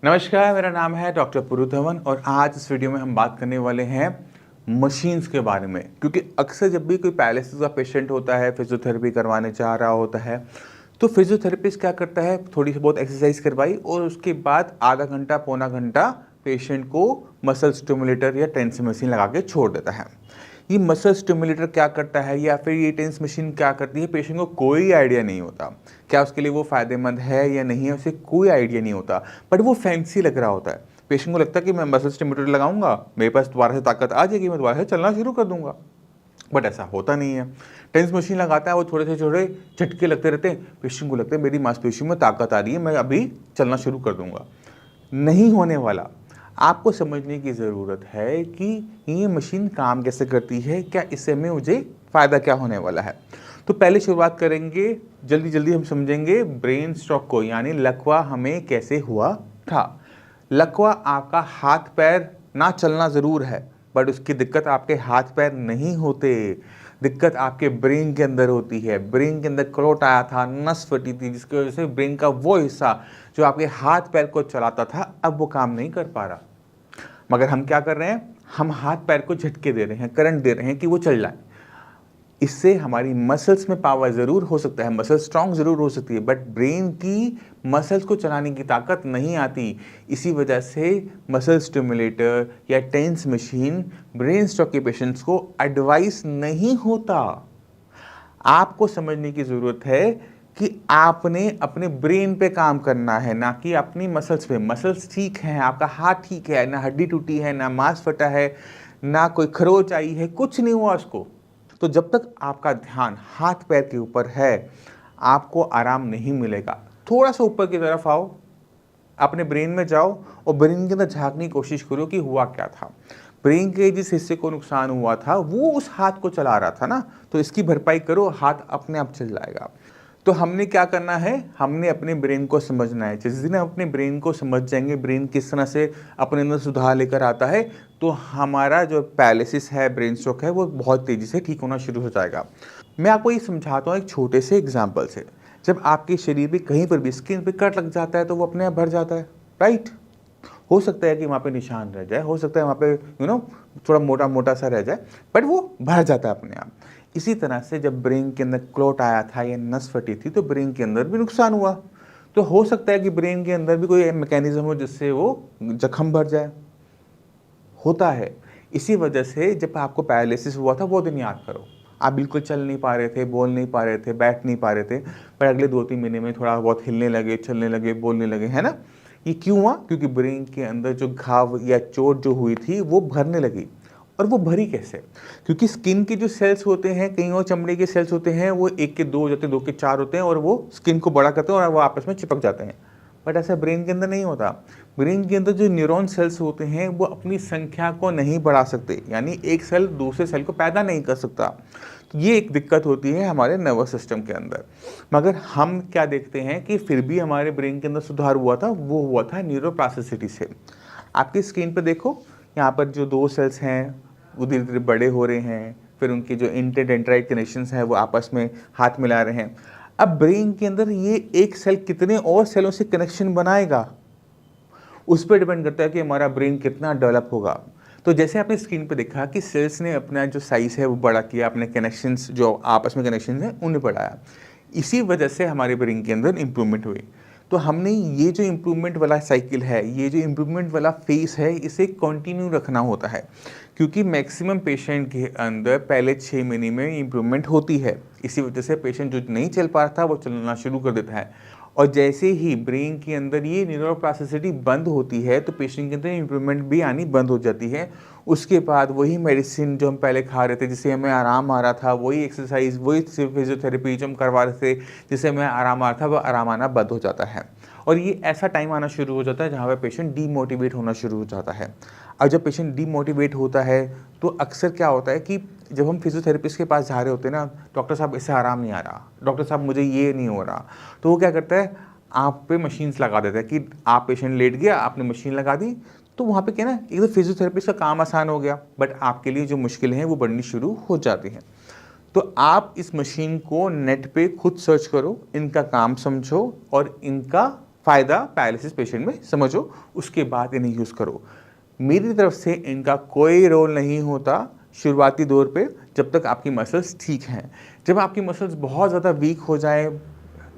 नमस्कार, मेरा नाम है डॉक्टर पुरु धवन और आज इस वीडियो में हम बात करने वाले हैं मशीन्स के बारे में। क्योंकि अक्सर जब भी कोई पैरालिसिस का पेशेंट होता है, फिजियोथेरेपी करवाने जा रहा होता है, तो फिजियोथेरेपिस्ट क्या करता है, थोड़ी सी बहुत एक्सरसाइज करवाई और उसके बाद आधा घंटा पौना घंटा पेशेंट को मसल स्टिमुलेटर या टेंस मशीन लगा के छोड़ देता है। ये मसल स्टिमुलेटर क्या करता है या फिर ये टेंस मशीन क्या करती है, पेशेंट को कोई आइडिया नहीं होता। क्या उसके लिए वो फ़ायदेमंद है या नहीं है, उसे कोई आइडिया नहीं होता, बट वो फैंसी लग रहा होता है। पेशेंट को लगता है कि मैं मसल स्टिमुलेटर लगाऊंगा, मेरे पास दोबारा से ताकत आ जाएगी, मैं दोबारा से चलना शुरू कर दूंगा, बट ऐसा होता नहीं है। टेंस मशीन लगाता है, वो थोड़े से छोटे झटके लगते रहते हैं, पेशेंट को लगता है मेरी मांसपेशियों में ताकत आ रही है, मैं अभी चलना शुरू कर दूंगा। नहीं होने वाला। आपको समझने की ज़रूरत है कि ये मशीन काम कैसे करती है, क्या इससे में मुझे फ़ायदा क्या होने वाला है। तो पहले शुरुआत करेंगे, जल्दी जल्दी हम समझेंगे ब्रेन स्ट्रोक को, यानी लकवा हमें कैसे हुआ था। लकवा आपका हाथ पैर ना चलना ज़रूर है, बट उसकी दिक्कत आपके हाथ पैर नहीं होते, दिक्कत आपके ब्रेन के अंदर होती है। ब्रेन के अंदर क्लॉट आया था, नस फटी थी, जिसकी वजह से ब्रेन का वो हिस्सा जो आपके हाथ पैर को चलाता था अब वो काम नहीं कर पा रहा। मगर हम क्या कर रहे हैं, हम हाथ पैर को झटके दे रहे हैं, करंट दे रहे हैं कि वो चल जाए। इससे हमारी मसल्स में पावर ज़रूर हो सकता है, मसल स्ट्रांग ज़रूर हो सकती है, बट ब्रेन की मसल्स को चलाने की ताकत नहीं आती। इसी वजह से मसल स्टिमुलेटर या टेंस मशीन ब्रेन स्ट्रोक के पेशेंट्स को एडवाइस नहीं होता। आपको समझने की ज़रूरत है कि आपने अपने ब्रेन पे काम करना है, ना कि अपनी मसल्स पे। मसल्स ठीक हैं, आपका हाथ ठीक है, ना हड्डी टूटी है, ना मांस फटा है, ना कोई खरोच आई है, कुछ नहीं हुआ उसको। तो जब तक आपका ध्यान हाथ पैर के ऊपर है, आपको आराम नहीं मिलेगा। थोड़ा सा ऊपर की तरफ आओ, अपने ब्रेन में जाओ और ब्रेन के अंदर झांकने की कोशिश करो कि हुआ क्या था। ब्रेन के जिस हिस्से को नुकसान हुआ था वो उस हाथ को चला रहा था ना, तो इसकी भरपाई करो, हाथ अपने आप चल जाएगा। तो हमने क्या करना है, हमने अपने ब्रेन को समझना है। जिस दिन हम अपने ब्रेन को समझ जाएंगे, ब्रेन किस तरह से अपने अंदर सुधार लेकर आता है, तो हमारा जो पैरालिसिस है, ब्रेन स्ट्रोक है, वो बहुत तेज़ी से ठीक होना शुरू हो जाएगा। मैं आपको ये समझाता हूँ एक छोटे से एग्जाम्पल से। जब आपके शरीर में कहीं पर भी स्किन पे कट लग जाता है तो वो अपने आप भर जाता है, राइट। हो सकता है कि वहाँ पे निशान रह जाए, हो सकता है वहाँ पे थोड़ा मोटा मोटा सा रह जाए, बट वो भर जाता है अपने आप। इसी तरह से जब ब्रेन के अंदर क्लॉट आया था या नस फटी थी, तो ब्रेन के अंदर भी नुकसान हुआ। तो हो सकता है कि ब्रेन के अंदर भी कोई मैकेनिज्म हो जिससे वो जख्म भर जाए, होता है। इसी वजह से जब आपको पैरालिसिस हुआ था वो दिन याद करो। आप बिल्कुल चल नहीं पा रहे थे, बोल नहीं पा रहे थे, बैठ नहीं पा रहे थे, पर अगले 2-3 महीने में थोड़ा बहुत हिलने लगे, चलने लगे, बोलने लगे, है ना। ये क्यों हुआ? क्योंकि ब्रेन के अंदर जो घाव या चोट जो हुई थी वो भरने लगी। और वो भरी कैसे? क्योंकि स्किन के जो सेल्स होते हैं, कई और चमड़े के सेल्स होते हैं, वो 1 के 2 हो जाते हैं, 2 के 4 होते हैं, और वो स्किन को बड़ा करते हैं और वो आपस में चिपक जाते हैं। बट ऐसा ब्रेन के अंदर नहीं होता। ब्रेन के अंदर जो न्यूरॉन सेल्स होते हैं वो अपनी संख्या को नहीं बढ़ा सकते, यानी एक सेल दूसरे सेल को पैदा नहीं कर सकता। तो ये एक दिक्कत होती है हमारे नर्वस सिस्टम के अंदर। मगर हम क्या देखते हैं कि फिर भी हमारे ब्रेन के अंदर सुधार हुआ था, वो हुआ था न्यूरोप्लास्टिसिटी से। आपकी स्क्रीन पर देखो, यहाँ पर जो 2 सेल्स हैं वो धीरे धीरे बड़े हो रहे हैं, फिर उनके जो इंटरडेंड्राइट कनेक्शंस हैं वो आपस में हाथ मिला रहे हैं। अब ब्रेन के अंदर ये एक सेल कितने और सेलों से कनेक्शन बनाएगा, उस पर डिपेंड करता है कि हमारा ब्रेन कितना डेवलप होगा। तो जैसे आपने स्क्रीन पे देखा कि सेल्स ने अपना जो साइज़ है वो बड़ा किया, अपने कनेक्शंस जो आपस में कनेक्शंस हैं उन्हें बढ़ाया, इसी वजह से हमारे ब्रेन के अंदर इम्प्रूवमेंट हुई। तो हमने ये जो इम्प्रूवमेंट वाला साइकिल है, ये जो इम्प्रूवमेंट वाला फेस है, इसे कंटिन्यू रखना होता है। क्योंकि मैक्सिमम पेशेंट के अंदर पहले 6 महीने में इम्प्रूवमेंट होती है। इसी वजह से पेशेंट जो नहीं चल पा रहा था वो चलना शुरू कर देता है। और जैसे ही ब्रेन के अंदर ये न्यूरोप्लास्टिसिटी बंद होती है तो पेशेंट के अंदर इम्प्रूवमेंट भी आनी बंद हो जाती है। उसके बाद वही मेडिसिन जो हम पहले खा रहे थे जिससे हमें आराम आ रहा था, वही एक्सरसाइज, वही फिजियोथेरेपी जो हम करवा रहे थे जिससे हमें आराम आ रहा था, वो आराम आना बंद हो जाता है। और ये ऐसा टाइम आना शुरू हो जाता है जहाँ पर पेशेंट डीमोटिवेट होना शुरू हो जाता है। और जब पेशेंट डीमोटिवेट होता है तो अक्सर क्या होता है कि जब हम फिजियोथेरेपिस्ट के पास जा रहे होते हैं ना, डॉक्टर साहब इससे आराम नहीं आ रहा, डॉक्टर साहब मुझे ये नहीं हो रहा, तो वो क्या करता है, आप पे मशीन्स लगा देता है कि आप पेशेंट लेट गया, आपने मशीन लगा दी, तो वहाँ पे क्या ना, एक तो फिजियोथेरेपिस्ट का काम आसान हो गया, बट आपके लिए जो मुश्किलें हैं वो बढ़नी शुरू हो जाती हैं। तो आप इस मशीन को नेट पे खुद सर्च करो, इनका काम समझो और इनका फ़ायदा पैरालिसिस पेशेंट में समझो, उसके बाद इन्हें यूज़ करो। मेरी तरफ से इनका कोई रोल नहीं होता शुरुआती दौर पे, जब तक आपकी मसल्स ठीक हैं। जब आपकी मसल्स बहुत ज़्यादा वीक हो जाए,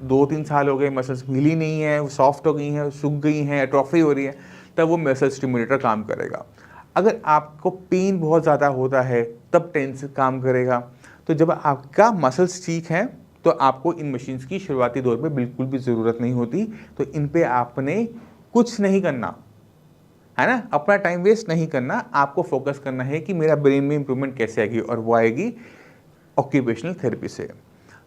2-3 साल हो गए, मसल्स मिली नहीं है, सॉफ्ट हो गई हैं, सूख गई हैं, एट्रोफी हो रही है, तब वो मसल स्टिमुलेटर काम करेगा। अगर आपको पेन बहुत ज़्यादा होता है तब टेंस काम करेगा। तो जब आपका मसल्स ठीक हैं तो आपको इन मशीन्स की शुरुआती दौर पे बिल्कुल भी ज़रूरत नहीं होती। तो इन पे आपने कुछ नहीं करना है ना, अपना टाइम वेस्ट नहीं करना, आपको फोकस करना है कि मेरा ब्रेन में इंप्रूवमेंट कैसे आएगी, और वो आएगी ऑक्यूपेशनल थेरेपी से।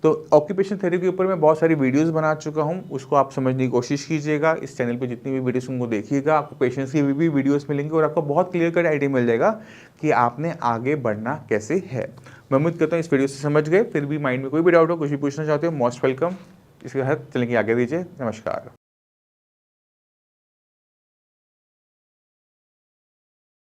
तो ऑक्यूपेशनल थेरेपी के ऊपर मैं बहुत सारी वीडियोस बना चुका हूँ, उसको आप समझने की कोशिश कीजिएगा। इस चैनल पे जितनी भी वीडियोस उनको देखिएगा, आपको पेशेंट्स की भी वीडियोस मिलेंगी और आपको बहुत क्लियर कट आइडिया मिल जाएगा कि आपने आगे बढ़ना कैसे है। मैं उम्मीद करता हूँ इस वीडियो से समझ गए। फिर भी माइंड में कोई भी डाउट हो, कुछ भी पूछना चाहते हो, मोस्ट वेलकम। इसके साथ चलेंगे आगे दीजिए। नमस्कार।